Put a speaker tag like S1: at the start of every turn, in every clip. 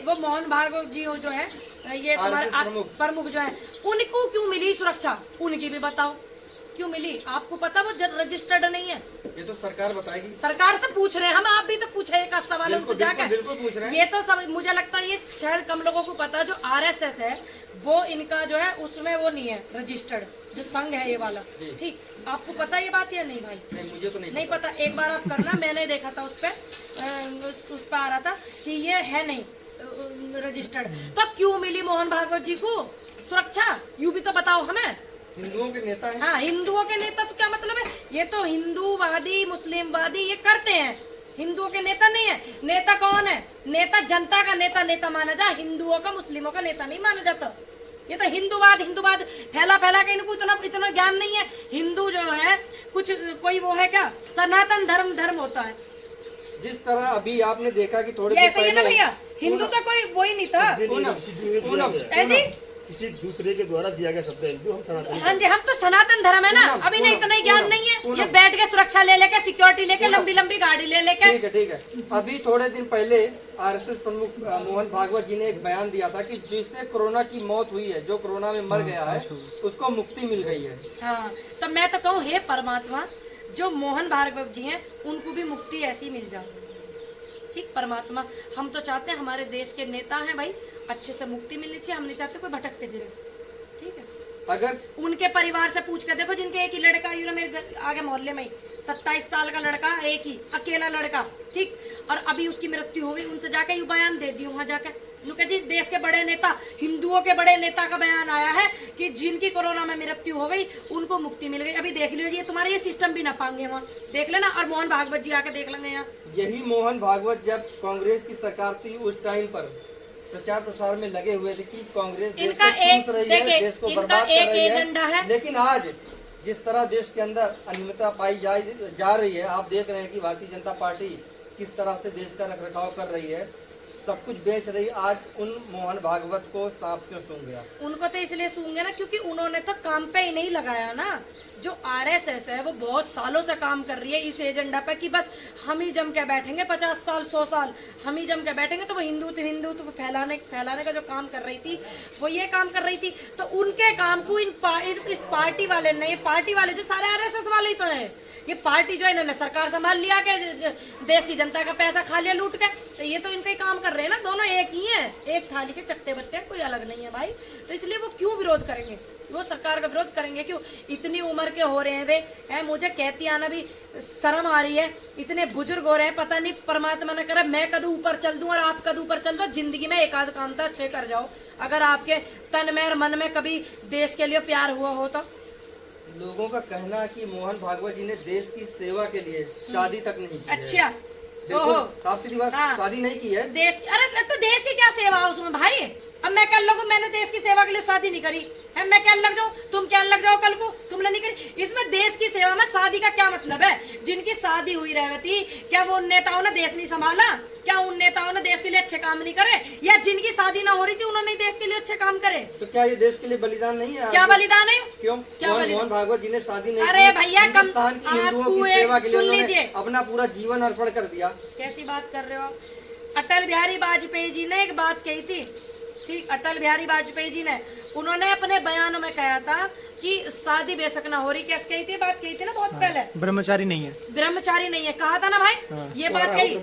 S1: वो मोहन भागवत जी जो है, ये तुम्हारे प्रमुख जो है, उनको क्यों मिली सुरक्षा? उनकी भी बताओ क्यों मिली? आपको पता वो रजिस्टर्ड नहीं है?
S2: ये तो सरकार बताएगी।
S1: सरकार से पूछ रहे हैं हम, आप भी तो पूछे एक सवाल उनसे जाकर।
S2: बिल्कुल पूछ रहे हैं।
S1: ये तो सब मुझे लगता है ये शायद कम लोगों को पता है। जो आरएसएस है वो इनका जो है उसमें वो नहीं है रजिस्टर्ड, जो संघ है ये वाला। ठीक, आपको पता ये बात या नहीं भाई?
S2: नहीं, मुझे तो नहीं
S1: पता। एक बार आप करना, मैंने देखा था उस पर आ रहा था कि ये है नहीं रजिस्टर्ड। तो क्यों मिली मोहन भागवत जी को सुरक्षा? यू भी तो बताओ हमें।
S2: हिंदुओं के नेता है।
S1: हाँ, हिंदुओं के नेता से क्या मतलब है? ये तो हिंदूवादी मुस्लिमवादी ये करते हैं, हिंदुओं के नेता नहीं है। नेता कौन है? नेता जनता का नेता माना जा, हिंदुओं का मुस्लिमों का नेता नहीं माना जाता। ये तो हिंदूवाद फैला के इनको इतना ज्ञान नहीं है। हिंदू जो है कुछ कोई वो है क्या? सनातन धर्म होता है।
S2: जिस तरह अभी आपने देखा कि थोड़े
S1: ऐसे ही ना भैया, हिंदू तो कोई वो ही नहीं था।
S3: किसी दूसरे के द्वारा दिया गया शब्द हिंदू, हम सनातन।
S1: हाँ जी, हम तो सनातन धर्म है ना। अभी नहीं इतना ही ज्ञान नहीं है। ये बैठ के सुरक्षा ले लेके, सिक्योरिटी लेके, लंबी गाड़ी ले लेके।
S2: ठीक है। अभी थोड़े दिन पहले आरएसएस प्रमुख मोहन भागवत जी ने एक बयान दिया था कि जिससे कोरोना की मौत हुई है, जो कोरोना में मर गया है, उसको मुक्ति मिल गई है।
S1: हाँ, तो मैं तो कहूँ हे परमात्मा, जो मोहन भागवत जी हैं उनको भी मुक्ति ऐसी मिल जाए। ठीक, परमात्मा, हम तो चाहते हैं हमारे देश के नेता हैं भाई, अच्छे से मुक्ति मिलनी चाहिए। हम नहीं चाहते कोई भटकते फिरे। ठीक है,
S2: अगर
S1: उनके परिवार से पूछ कर देखो, जिनके एक ही लड़का मेरे आगे मोहल्ले में ही 27 साल का लड़का, एक ही अकेला लड़का, ठीक, और अभी उसकी मृत्यु हो गई। उनसे जाके यू बयान दे दी वहां जाके, जी देश के बड़े नेता, हिंदुओं के बड़े नेता का बयान आया है कि जिनकी कोरोना में मृत्यु हो गई उनको मुक्ति मिल गई। अभी देख लीजिए, ये तुम्हारे ये सिस्टम भी ना पाएंगे वहाँ, देख लेना। और मोहन भागवत जी आके देख लेंगे यहाँ।
S2: यही मोहन भागवत जब कांग्रेस की सरकार थी उस टाइम पर प्रचार प्रसार में लगे हुए थे कि कांग्रेस
S1: इनका एक
S2: देश को बर्बाद कर रही
S1: एजेंडा है।
S2: लेकिन आज जिस तरह देश के अंदर अनियमितता पाई जा रही है, आप देख रहे हैं कि भारतीय जनता पार्टी किस तरह से देश का रखरखाव कर रही है, सब कुछ बेच रही। आज उन मोहन भागवत को सांप क्यों सूंघ गया? उनको
S1: तो इसलिए सूंघे ना क्योंकि उन्होंने तो काम पे ही नहीं लगाया ना। जो आरएसएस है वो बहुत सालों से काम कर रही है इस एजेंडा पे कि बस हम ही जम के बैठेंगे, 50 साल 100 साल हम ही जम के बैठेंगे। तो वो हिंदू फैलाने का जो काम कर रही थी वो ये काम कर रही थी। तो उनके काम को इस पार्टी वाले ने, ये पार्टी वाले जो सारे आरएसएस वाले ही तो है, ये पार्टी जो इन्होंने सरकार संभाल लिया के देश की जनता का पैसा खा लिया लूट के। तो ये तो इनका ही काम कर रहे हैं ना, दोनों एक ही हैं, एक थाली के चट्टे बट्टे, कोई अलग नहीं है भाई। तो इसलिए वो क्यों विरोध करेंगे? वो सरकार का विरोध करेंगे क्यों? इतनी उम्र के हो रहे हैं वे, मुझे कहती आना भी शर्म आ रही है। इतने बुजुर्ग हो रहे हैं, पता नहीं परमात्मा ने करे मैं कद ऊपर चल दूं और आप कद ऊपर चल दो। जिंदगी में एक आध काम तो अच्छे कर जाओ, अगर आपके तन में और मन में कभी देश के लिए प्यार हुआ हो तो।
S2: लोगों का कहना है कि मोहन भागवत जी ने देश की सेवा के लिए शादी तक नहीं की।
S1: अच्छा,
S2: साफ सीधी बात, शादी नहीं की है।
S1: अरे तो देश की क्या सेवा है उसमें भाई? अब मैं कल लोगों, मैंने देश की सेवा के लिए शादी नहीं करी है, मैं क्या लग जाऊं? तुम क्या लग जाओ कल को? तुमने नहीं करी। इसमें देश की सेवा में शादी का क्या मतलब है? जिनकी शादी हुई रहती, क्या वो उन नेताओं ने देश नहीं संभाला? क्या उन नेताओं ने देश के लिए अच्छे काम नहीं करे? या जिनकी शादी ना हो रही थी उन्होंने देश के लिए अच्छे काम करे? तो क्या ये देश के लिए बलिदान नहीं है? क्या बलिदान है? क्यों? क्या मोहन भागवत जी ने शादी नहीं? अरे भैया, हिंदुस्तान की हिंदुओं की सेवा के लिए उन्होंने अपना पूरा जीवन अर्पण कर दिया। कैसी बात कर रहे हो? अटल बिहारी वाजपेयी जी ने एक बात कही थी, ठीक, अटल बिहारी वाजपेयी जी ने, उन्होंने अपने बयानों में कहा था कि शादी बेशक ना हो रही। कैसे कही थी? बात कही थी ना बहुत पहले, ब्रह्मचारी नहीं है, ब्रह्मचारी नहीं है, कहा था ना भाई। ये बात कही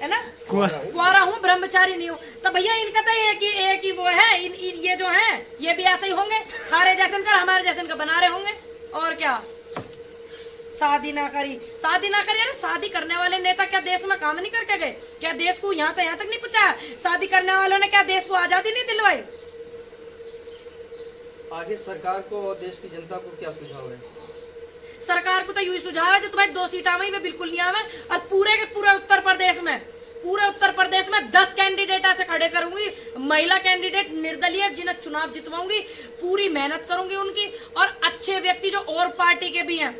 S1: है ना, कुआरा हूँ ब्रह्मचारी नहीं हूँ। तो भैया इनका तो एक ही वो है, ये जो है ये भी ऐसे ही होंगे, हमारे जैसे का हमारे जैसे का बना रहे होंगे। और क्या शादी ना करी? अरे शादी करने वाले नेता क्या देश में काम नहीं करके गए? क्या देश को यहाँ तक नहीं पहुँचाया? शादी करने वालों ने क्या देश को आजादी नहीं दिलवाई? आगे सरकार को और देश की जनता को क्या सुझाव है? सरकार को तो यही सुझाव है जो तुम्हारी 2 सीट आवे में बिल्कुल नहीं आवे, और पूरे के पूरे उत्तर प्रदेश में 10 कैंडिडेट ऐसे खड़े करूंगी, महिला कैंडिडेट निर्दलीय, जिन्हें चुनाव जितवाऊंगी, पूरी मेहनत करूंगी उनकी, और अच्छे व्यक्ति जो और पार्टी के भी हैं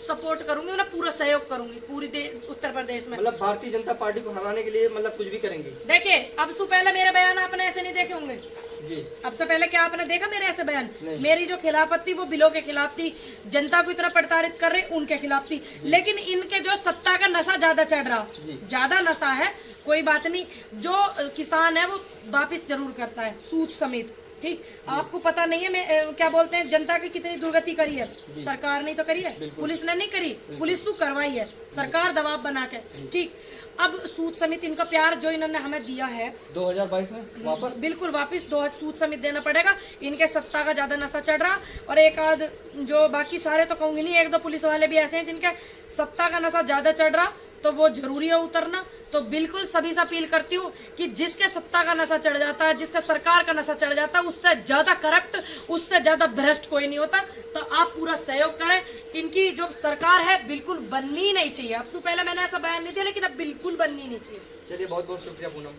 S1: सपोर्ट करूंगी, उन्हें पूरा सहयोग करूंगी पूरी उत्तर प्रदेश में। मतलब भारतीय जनता पार्टी को हराने के लिए मतलब कुछ भी करेंगे। देखिए, अब से पहले मेरे बयान आपने ऐसे नहीं देखे होंगे जी। अब से पहले क्या आपने देखा मेरे ऐसे बयान? मेरी जो खिलाफत थी वो बिलों के खिलाफ थी, जनता को इतना प्रताड़ित कर रहे उनके खिलाफ थी। लेकिन इनके जो सत्ता का नशा ज्यादा चढ़ रहा, ज्यादा नशा है, कोई बात नहीं, जो किसान है वो वापिस जरूर करता है सूद समेत। ठीक, आपको पता नहीं है मैं क्या बोलते हैं, जनता की कितनी दुर्गति करी है, सरकार ने तो करी है, पुलिस ने नहीं करी, पुलिस तो करवाई है सरकार दबाव बना के। ठीक, अब सूद समेत इनका प्यार जो इन्होंने हमें दिया है
S2: 2022 में वापस
S1: बिल्कुल वापस 2 सूद समेत देना पड़ेगा। इनके सत्ता का ज्यादा नशा चढ़ रहा, और एक आध जो बाकी सारे तो कहूंगी नहीं, 1-2 पुलिस वाले भी ऐसे हैं जिनके सत्ता का नशा ज्यादा चढ़ रहा, तो वो जरूरी है उतरना। तो बिल्कुल सभी से अपील करती हूँ कि जिसके सत्ता का नशा चढ़ जाता है, जिसका सरकार का नशा चढ़ जाता है, उससे ज्यादा करप्ट, उससे ज्यादा भ्रष्ट कोई नहीं होता। तो आप पूरा सहयोग करें। इनकी जो सरकार है बिल्कुल बननी ही नहीं चाहिए। अब से पहले मैंने ऐसा बयान नहीं दिया, लेकिन अब बिल्कुल बननी नहीं चाहिए।
S2: चलिए, बहुत बहुत शुक्रिया पूनम।